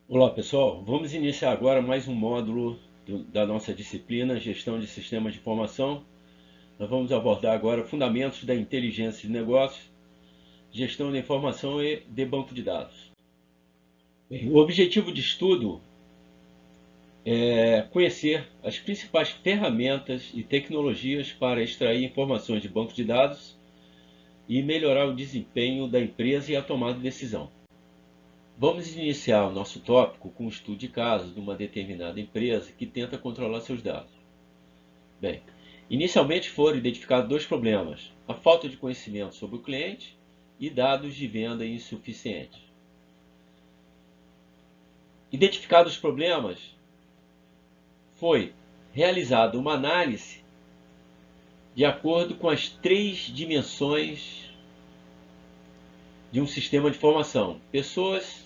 Olá pessoal, vamos iniciar agora mais um módulo da nossa disciplina Gestão de Sistemas de Informação. Nós vamos abordar agora fundamentos da inteligência de negócios, gestão da informação e de banco de dados. Bem, o objetivo de estudo é conhecer as principais ferramentas e tecnologias para extrair informações de banco de dados e melhorar o desempenho da empresa e a tomada de decisão. Vamos iniciar o nosso tópico com um estudo de casos de uma determinada empresa que tenta controlar seus dados. Bem, inicialmente foram identificados dois problemas: a falta de conhecimento sobre o cliente e dados de venda insuficientes. Identificados os problemas, foi realizada uma análise de acordo com as três dimensões de um sistema de informação: pessoas,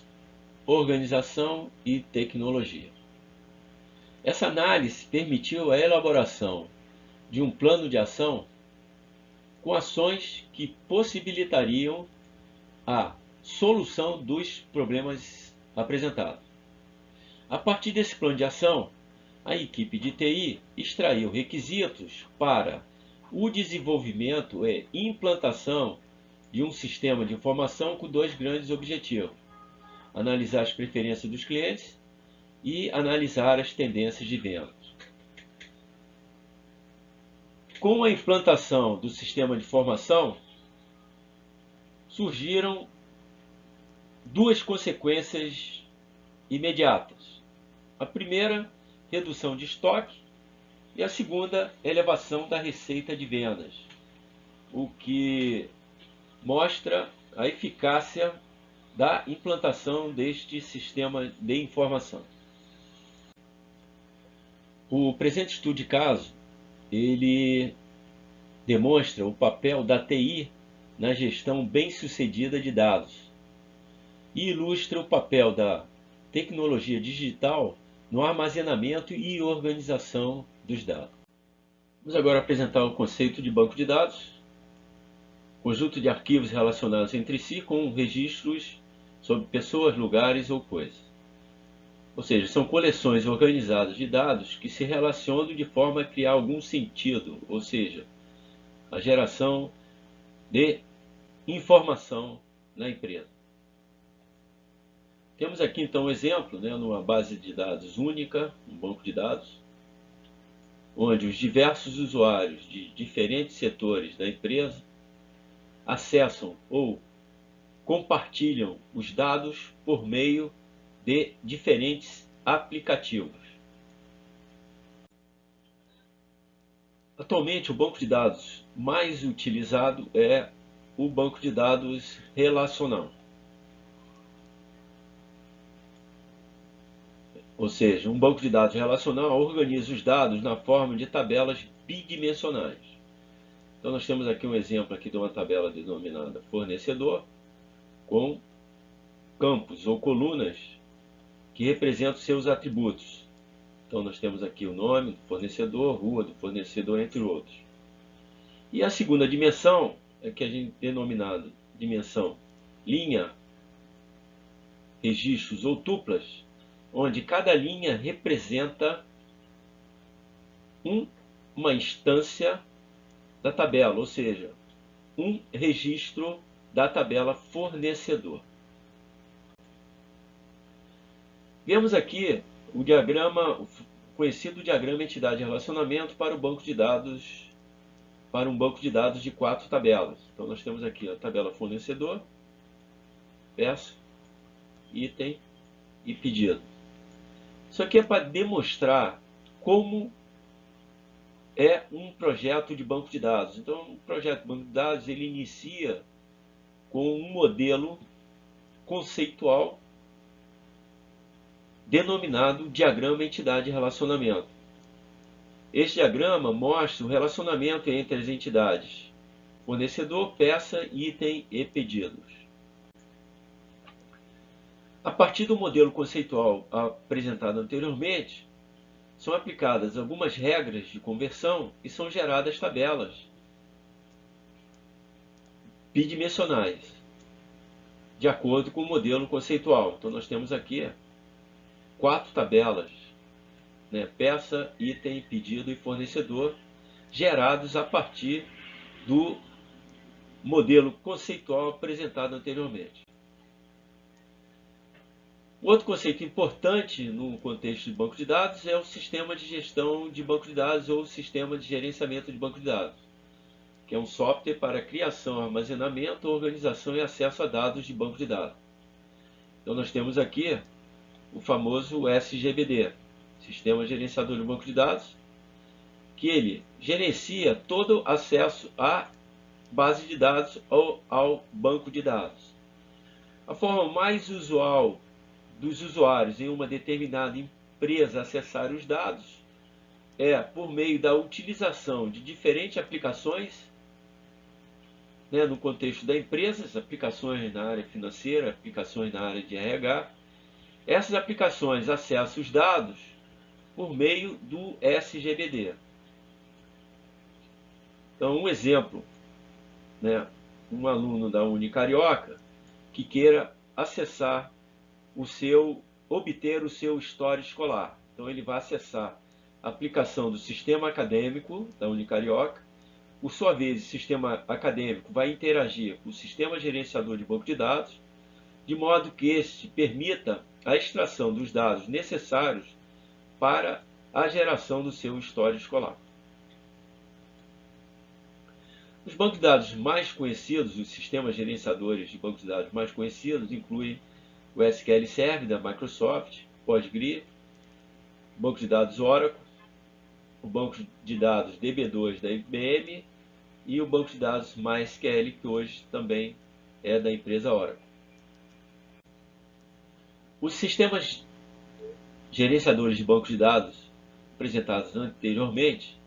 organização e tecnologia. Essa análise permitiu a elaboração de um plano de ação com ações que possibilitariam a solução dos problemas apresentados. A partir desse plano de ação, a equipe de TI extraiu requisitos para o desenvolvimento e implantação de um sistema de informação com dois grandes objetivos: analisar as preferências dos clientes e analisar as tendências de venda. Com a implantação do sistema de informação, surgiram duas consequências imediatas. A primeira, redução de estoque, e a segunda, elevação da receita de vendas, o que mostra a eficácia da implantação deste sistema de informação. O presente estudo de caso, ele demonstra o papel da TI na gestão bem-sucedida de dados e ilustra o papel da tecnologia digital no armazenamento e organização dos dados. Vamos agora apresentar o conceito de banco de dados: conjunto de arquivos relacionados entre si com registros sobre pessoas, lugares ou coisas. Ou seja, são coleções organizadas de dados que se relacionam de forma a criar algum sentido, ou seja, a geração de informação na empresa. Temos aqui então um exemplo, numa base de dados única, um banco de dados, onde os diversos usuários de diferentes setores da empresa acessam ou compartilham os dados por meio de diferentes aplicativos. Atualmente, o banco de dados mais utilizado é o banco de dados relacional. Ou seja, um banco de dados relacional organiza os dados na forma de tabelas bidimensionais. Então nós temos aqui um exemplo aqui de uma tabela denominada fornecedor, com campos ou colunas que representam seus atributos. Então nós temos aqui o nome do fornecedor, rua do fornecedor, entre outros. E a segunda dimensão é que a gente denominada dimensão linha, registros ou tuplas, onde cada linha representa uma instância da tabela, ou seja, um registro da tabela fornecedor. Vemos aqui o diagrama, o conhecido diagrama entidade-relacionamento para um banco de dados de 4 tabelas. Então nós temos aqui a tabela fornecedor, peça, item e pedido. Isso aqui é para demonstrar como é um projeto de banco de dados. Então, um projeto de banco de dados, ele inicia com um modelo conceitual denominado diagrama entidade-relacionamento. Este diagrama mostra o relacionamento entre as entidades fornecedor, peça, item e pedidos. A partir do modelo conceitual apresentado anteriormente, são aplicadas algumas regras de conversão e são geradas tabelas bidimensionais, de acordo com o modelo conceitual. Então nós temos aqui 4 tabelas, né, peça, item, pedido e fornecedor, gerados a partir do modelo conceitual apresentado anteriormente. O outro conceito importante no contexto de banco de dados é o sistema de gestão de banco de dados ou sistema de gerenciamento de banco de dados, que é um software para criação, armazenamento, organização e acesso a dados de banco de dados. Então nós temos aqui o famoso SGBD, Sistema Gerenciador de Banco de Dados, que ele gerencia todo acesso à base de dados ou ao banco de dados. A forma mais usual dos usuários em uma determinada empresa acessar os dados é por meio da utilização de diferentes aplicações, né, no contexto da empresa, aplicações na área financeira, aplicações na área de RH. Essas aplicações acessam os dados por meio do SGBD. Então, um exemplo, né, um aluno da Unicarioca que queira acessar obter o seu histórico escolar. Então ele vai acessar a aplicação do sistema acadêmico da Unicarioca. Por sua vez, o sistema acadêmico vai interagir com o sistema gerenciador de banco de dados, de modo que este permita a extração dos dados necessários para a geração do seu histórico escolar. Os bancos de dados mais conhecidos, os sistemas gerenciadores de bancos de dados mais conhecidos, incluem o SQL Server da Microsoft, PostgreSQL, o banco de dados Oracle, o banco de dados DB2 da IBM e o banco de dados MySQL, que hoje também é da empresa Oracle. Os sistemas gerenciadores de bancos de dados apresentados anteriormente,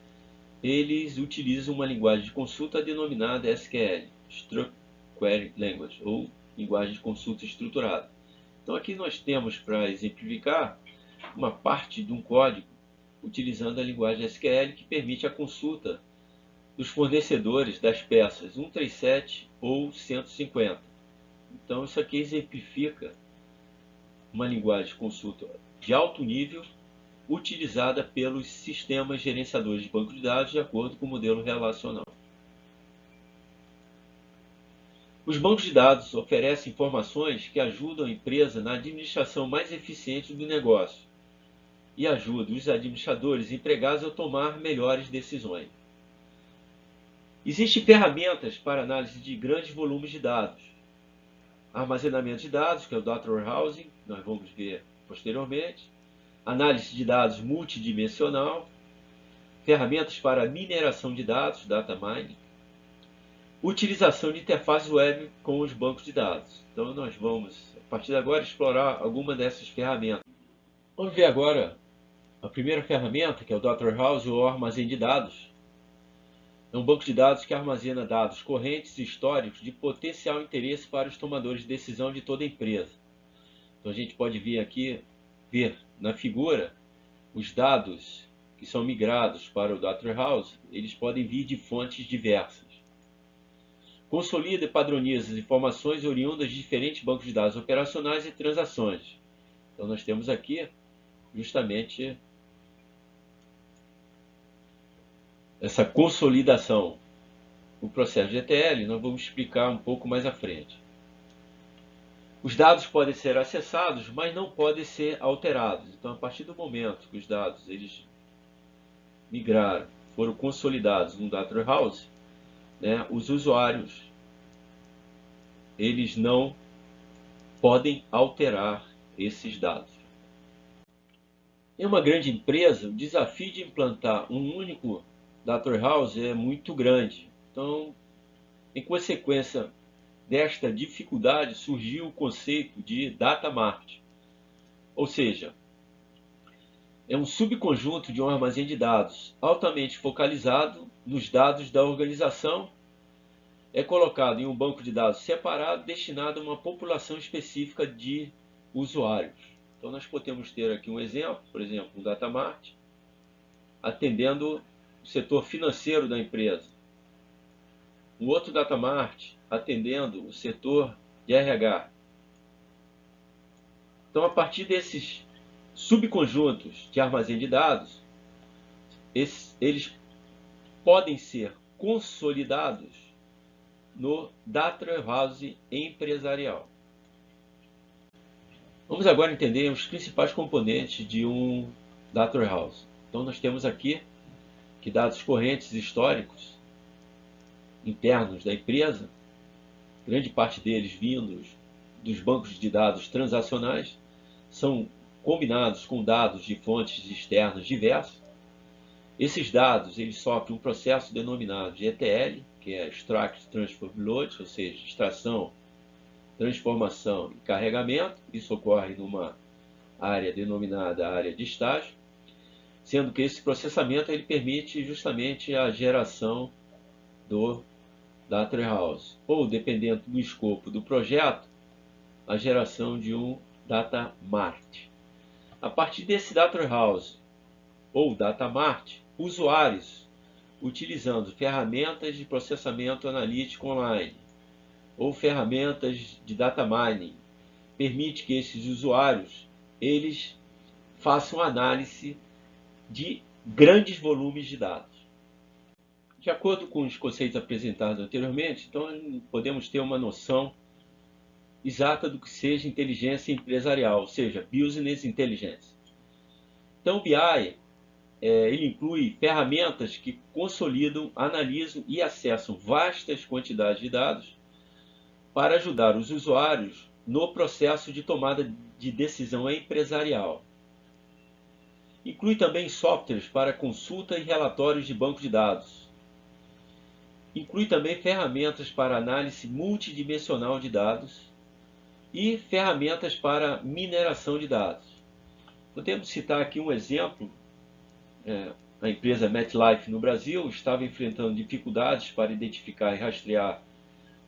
eles utilizam uma linguagem de consulta denominada SQL, Structured Query Language, ou linguagem de consulta estruturada. Então aqui nós temos, para exemplificar, uma parte de um código utilizando a linguagem SQL que permite a consulta dos fornecedores das peças 137 ou 150. Então isso aqui exemplifica uma linguagem de consulta de alto nível utilizada pelos sistemas gerenciadores de banco de dados de acordo com o modelo relacional. Os bancos de dados oferecem informações que ajudam a empresa na administração mais eficiente do negócio e ajudam os administradores e empregados a tomar melhores decisões. Existem ferramentas para análise de grandes volumes de dados. Armazenamento de dados, que é o Data Warehousing, nós vamos ver posteriormente. Análise de dados multidimensional. Ferramentas para mineração de dados, Data Mining. Utilização de interfaces web com os bancos de dados. Então nós vamos, a partir de agora, explorar alguma dessas ferramentas. Vamos ver agora a primeira ferramenta, que é o Data Warehouse, ou armazém de dados. É um banco de dados que armazena dados correntes e históricos de potencial interesse para os tomadores de decisão de toda a empresa. Então a gente pode vir aqui, ver na figura, os dados que são migrados para o Data Warehouse, eles podem vir de fontes diversas. Consolida e padroniza as informações oriundas de diferentes bancos de dados operacionais e transações. Então nós temos aqui justamente essa consolidação. O processo de ETL nós vamos explicar um pouco mais à frente. Os dados podem ser acessados, mas não podem ser alterados. Então, a partir do momento que os dados eles migraram, foram consolidados no Data Warehouse, né, os usuários eles não podem alterar esses dados. Em uma grande empresa, o desafio de implantar um único Data Warehouse é muito grande. Então, em consequência desta dificuldade, surgiu o conceito de Data Mart. Ou seja, é um subconjunto de um armazém de dados altamente focalizado nos dados da organização, é colocado em um banco de dados separado destinado a uma população específica de usuários. Então nós podemos ter aqui um exemplo, por exemplo, um Data Mart, atendendo o setor financeiro da empresa. Um outro Data Mart atendendo o setor de RH. Então, a partir desses subconjuntos de armazém de dados, eles podem ser consolidados no Data Warehouse empresarial. Vamos agora entender os principais componentes de um Data Warehouse. Então nós temos aqui que dados correntes históricos internos da empresa, grande parte deles vindos dos bancos de dados transacionais, são combinados com dados de fontes externas diversas. Esses dados eles sofrem um processo denominado de ETL, que é Extract, Transform, Load, ou seja, extração, transformação e carregamento. Isso ocorre numa área denominada área de estágio, sendo que esse processamento ele permite justamente a geração do Data Warehouse, ou dependendo do escopo do projeto, a geração de um Data Mart. A partir desse Data Warehouse ou Data Mart, usuários utilizando ferramentas de processamento analítico online ou ferramentas de data mining, permite que esses usuários eles façam análise de grandes volumes de dados. De acordo com os conceitos apresentados anteriormente, então podemos ter uma noção exata do que seja inteligência empresarial, ou seja, Business Intelligence. Então o BI ele inclui ferramentas que consolidam, analisam e acessam vastas quantidades de dados para ajudar os usuários no processo de tomada de decisão empresarial. Inclui também softwares para consulta e relatórios de banco de dados. Inclui também ferramentas para análise multidimensional de dados e ferramentas para mineração de dados. Podemos citar aqui um exemplo. A empresa MetLife no Brasil estava enfrentando dificuldades para identificar e rastrear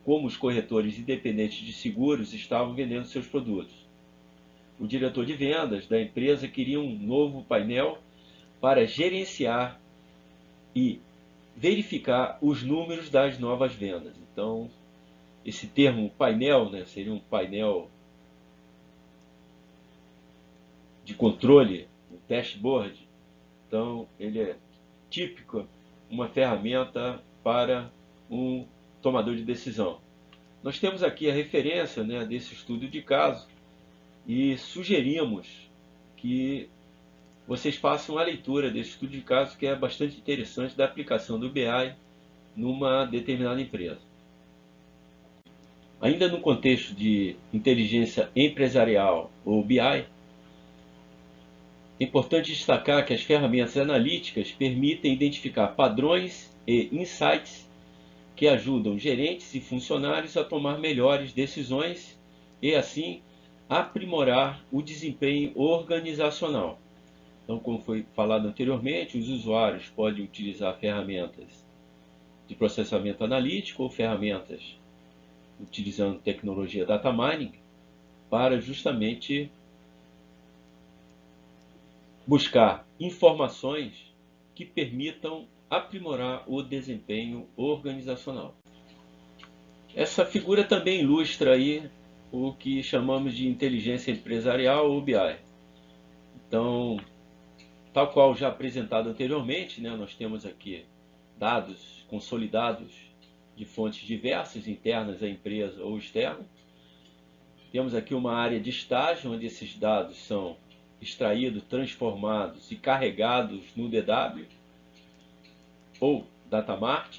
como os corretores independentes de seguros estavam vendendo seus produtos. O diretor de vendas da empresa queria um novo painel para gerenciar e verificar os números das novas vendas. Então, esse termo painel, seria um painel de controle, um dashboard. Então, ele é típico uma ferramenta para um tomador de decisão. Nós temos aqui a referência desse estudo de caso e sugerimos que vocês façam a leitura desse estudo de caso, que é bastante interessante, da aplicação do BI numa determinada empresa. Ainda no contexto de inteligência empresarial ou BI, é importante destacar que as ferramentas analíticas permitem identificar padrões e insights que ajudam gerentes e funcionários a tomar melhores decisões e, assim, aprimorar o desempenho organizacional. Então, como foi falado anteriormente, os usuários podem utilizar ferramentas de processamento analítico ou ferramentas utilizando tecnologia data mining para justamente buscar informações que permitam aprimorar o desempenho organizacional. Essa figura também ilustra aí o que chamamos de inteligência empresarial ou BI. Então, tal qual já apresentado anteriormente, nós temos aqui dados consolidados de fontes diversas, internas à empresa ou externas. Temos aqui uma área de estágio, onde esses dados são extraídos, transformados e carregados no DW ou Data Mart.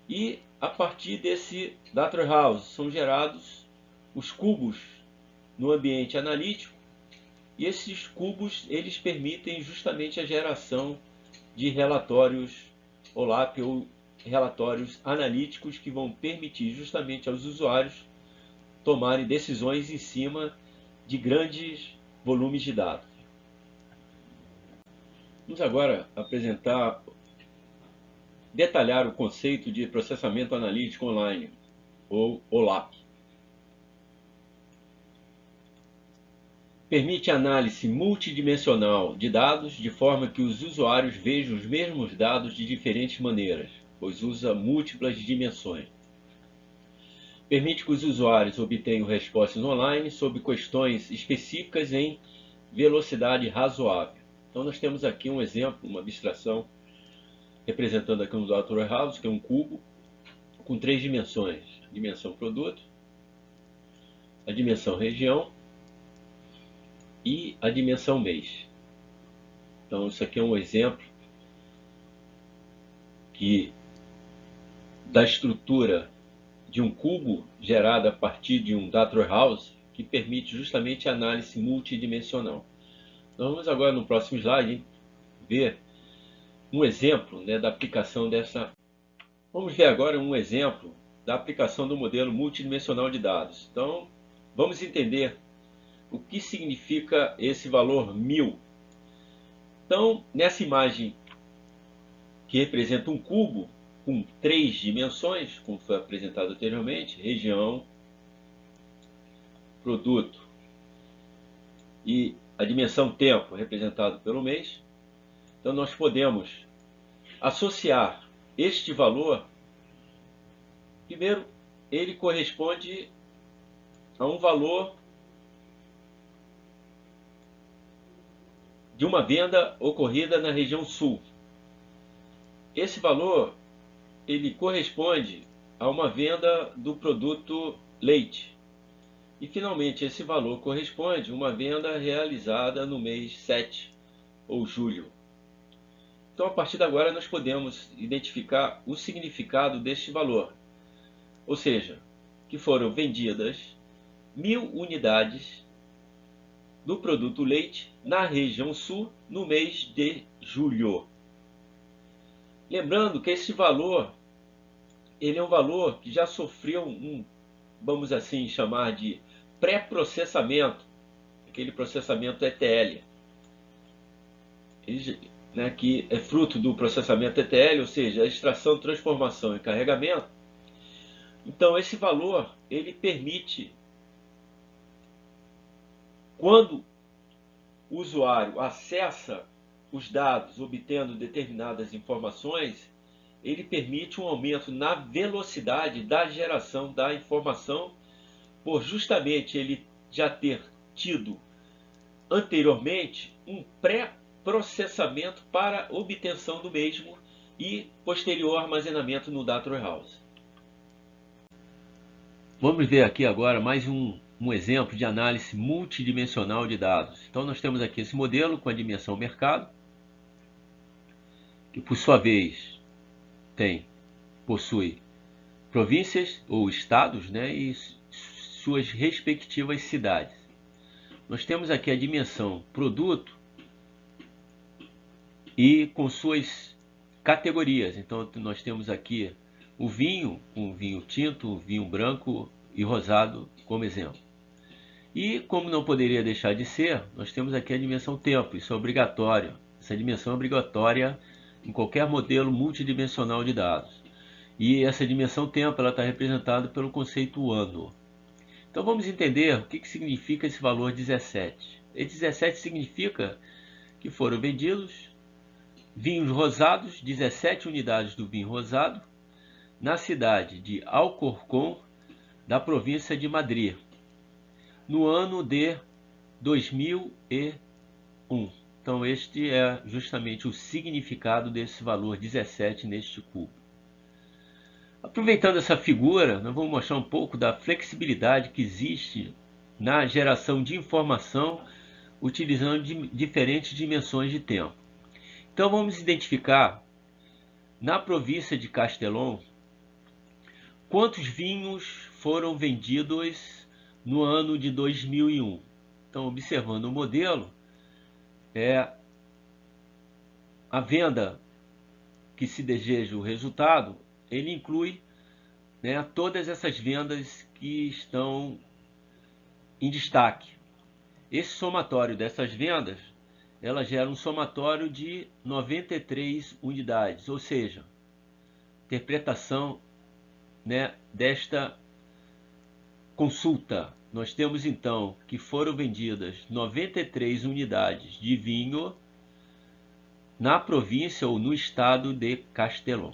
E a partir desse Data Warehouse são gerados os cubos no ambiente analítico, e esses cubos eles permitem justamente a geração de relatórios OLAP ou relatórios analíticos que vão permitir justamente aos usuários tomarem decisões em cima de grandes volumes de dados. Vamos agora detalhar o conceito de processamento analítico online, ou OLAP. Permite análise multidimensional de dados de forma que os usuários vejam os mesmos dados de diferentes maneiras, pois usa múltiplas dimensões. Permite que os usuários obtenham respostas online sobre questões específicas em velocidade razoável. Então nós temos aqui um exemplo, uma abstração, representando aqui um data warehouse, que é um cubo, com 3 dimensões. A dimensão produto, a dimensão região e a dimensão mês. Então isso aqui é um exemplo da estrutura de um cubo gerada a partir de um data warehouse, que permite justamente a análise multidimensional. Então vamos agora no próximo slide ver um exemplo, né, da aplicação dessa. Vamos ver agora um exemplo da aplicação do modelo multidimensional de dados. Então vamos entender o que significa esse valor 1000. Então nessa imagem que representa um cubo com 3 dimensões, como foi apresentado anteriormente, região, produto e a dimensão tempo, representado pelo mês. Então nós podemos associar este valor. Primeiro, ele corresponde a um valor de uma venda ocorrida na região sul. Esse valor ele corresponde a uma venda do produto leite. E finalmente esse valor corresponde a uma venda realizada no mês 7 ou julho. Então a partir de agora nós podemos identificar o significado deste valor. Ou seja, que foram vendidas 1000 unidades do produto leite na região sul no mês de julho. Lembrando que esse valor ele é um valor que já sofreu vamos assim chamar de pré-processamento, aquele processamento ETL, né, que é fruto do processamento ETL, ou seja, a extração, transformação e carregamento. Então esse valor ele permite, quando o usuário acessa os dados obtendo determinadas informações, ele permite um aumento na velocidade da geração da informação, por justamente ele já ter tido anteriormente um pré-processamento para obtenção do mesmo e posterior armazenamento no data warehouse. Vamos ver aqui agora mais um exemplo de análise multidimensional de dados. Então nós temos aqui esse modelo com a dimensão mercado, que por sua vez possui províncias ou estados, né, e suas respectivas cidades. Nós temos aqui a dimensão produto e com suas categorias. Então nós temos aqui o vinho, um vinho tinto, vinho branco e rosado como exemplo. E como não poderia deixar de ser, nós temos aqui a dimensão tempo. Isso é obrigatório. Essa dimensão é obrigatória em qualquer modelo multidimensional de dados. E essa dimensão tempo está representada pelo conceito ano. Então vamos entender o que significa esse valor 17. Esse 17 significa que foram vendidos vinhos rosados, 17 unidades do vinho rosado, na cidade de Alcorcón, da província de Madrid, no ano de 2001. Então este é justamente o significado desse valor 17 neste cubo. Aproveitando essa figura, nós vamos mostrar um pouco da flexibilidade que existe na geração de informação utilizando diferentes dimensões de tempo. Então vamos identificar na província de Castellón quantos vinhos foram vendidos no ano de 2001. Então, observando o modelo, a venda que se deseja o resultado, ele inclui, né, todas essas vendas que estão em destaque. Esse somatório dessas vendas, ela gera um somatório de 93 unidades, ou seja, interpretação, né, desta consulta. Nós temos então que foram vendidas 93 unidades de vinho na província ou no estado de Castellón.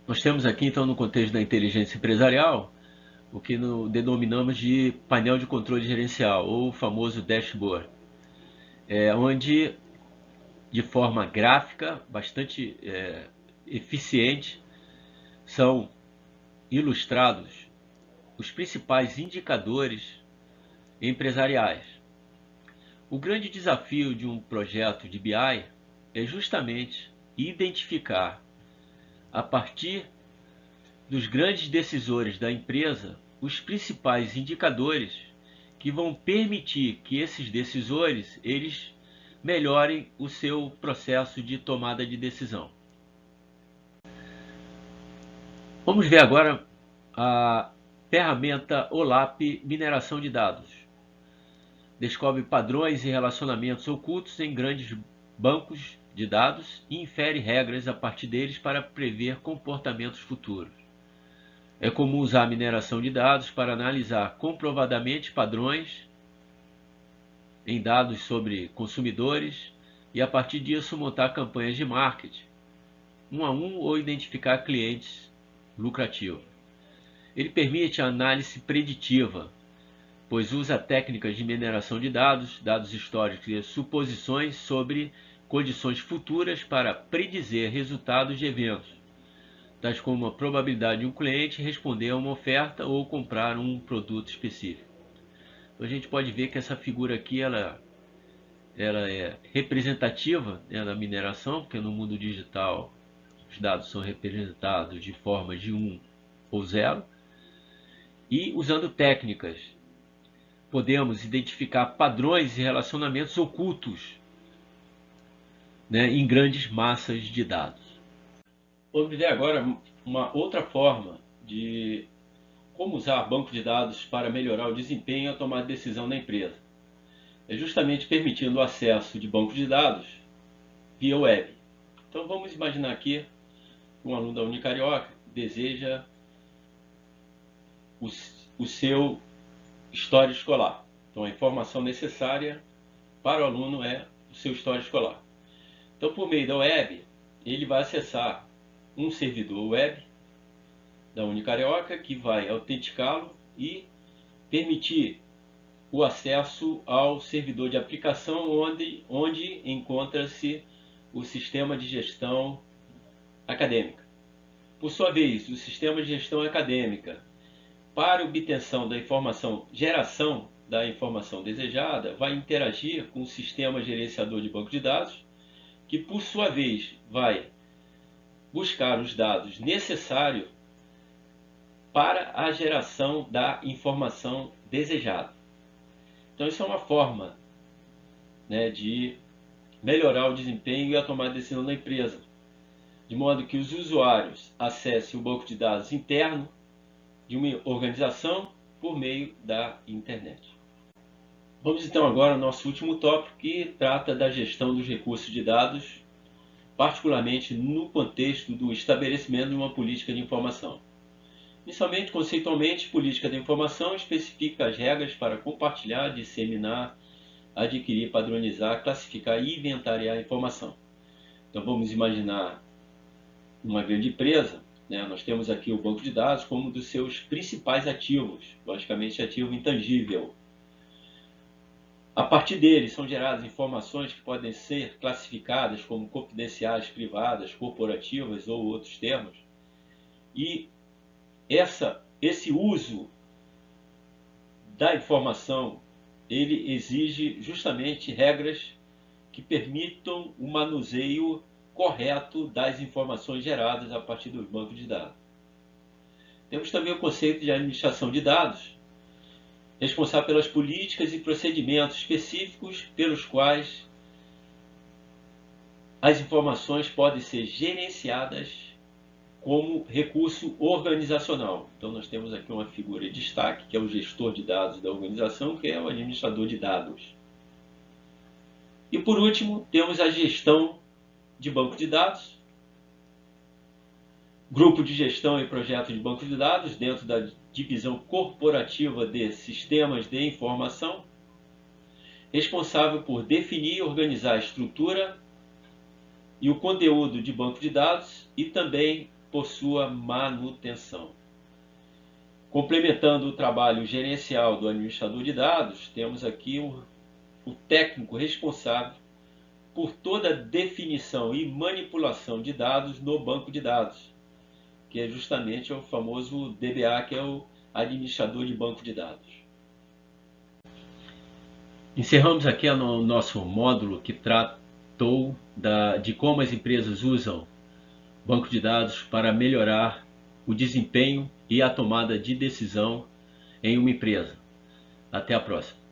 Nós temos aqui então no contexto da inteligência empresarial o que denominamos de painel de controle gerencial, ou o famoso dashboard, onde, de forma gráfica, bastante eficiente, são ilustrados os principais indicadores empresariais. O grande desafio de um projeto de BI é justamente identificar, a partir dos grandes decisores da empresa, os principais indicadores que vão permitir que esses decisores eles melhorem o seu processo de tomada de decisão. Vamos ver agora a ferramenta OLAP Mineração de Dados. Descobre padrões e relacionamentos ocultos em grandes bancos de dados e infere regras a partir deles para prever comportamentos futuros. É comum usar a mineração de dados para analisar comprovadamente padrões em dados sobre consumidores e, a partir disso, montar campanhas de marketing, um a um, ou identificar clientes lucrativos. Ele permite a análise preditiva, pois usa técnicas de mineração de dados, dados históricos e suposições sobre condições futuras para predizer resultados de eventos, tais como a probabilidade de um cliente responder a uma oferta ou comprar um produto específico. Então a gente pode ver que essa figura aqui ela é representativa, da mineração, porque no mundo digital os dados são representados de forma de 1 ou 0, e usando técnicas podemos identificar padrões e relacionamentos ocultos, em grandes massas de dados. Vamos ver agora uma outra forma de como usar banco de dados para melhorar o desempenho e a tomada de decisão da empresa. É justamente permitindo o acesso de banco de dados via web. Então vamos imaginar aqui que um aluno da Unicarioca deseja o seu histórico escolar. Então a informação necessária para o aluno é o seu histórico escolar. Então, por meio da web, ele vai acessar um servidor web da Unicarioca que vai autenticá-lo e permitir o acesso ao servidor de aplicação onde encontra-se o sistema de gestão acadêmica. Por sua vez, o sistema de gestão acadêmica, para obtenção da informação, geração da informação desejada, vai interagir com o sistema gerenciador de banco de dados, que por sua vez vai buscar os dados necessários para a geração da informação desejada. Então isso é uma forma, de melhorar o desempenho e a tomada de decisão da empresa, de modo que os usuários acessem o banco de dados interno de uma organização por meio da internet. Vamos então agora ao nosso último tópico, que trata da gestão dos recursos de dados, particularmente no contexto do estabelecimento de uma política de informação. Inicialmente, conceitualmente, política de informação especifica as regras para compartilhar, disseminar, adquirir, padronizar, classificar e inventariar a informação. Então vamos imaginar uma grande empresa, nós temos aqui o banco de dados como um dos seus principais ativos, logicamente ativo intangível. A partir dele são geradas informações que podem ser classificadas como confidenciais, privadas, corporativas ou outros termos. E esse uso da informação, ele exige justamente regras que permitam o manuseio correto das informações geradas a partir dos bancos de dados. Temos também o conceito de administração de dados, responsável pelas políticas e procedimentos específicos pelos quais as informações podem ser gerenciadas como recurso organizacional. Então nós temos aqui uma figura de destaque, que é o gestor de dados da organização, que é o administrador de dados. E por último, temos a gestão de banco de dados, grupo de gestão e projeto de banco de dados dentro da divisão corporativa de sistemas de informação, responsável por definir e organizar a estrutura e o conteúdo de banco de dados e também por sua manutenção. Complementando o trabalho gerencial do administrador de dados, temos aqui o técnico responsável por toda a definição e manipulação de dados no banco de dados, que é justamente o famoso DBA, que é o administrador de banco de dados. Encerramos aqui o nosso módulo que tratou de como as empresas usam banco de dados para melhorar o desempenho e a tomada de decisão em uma empresa. Até a próxima.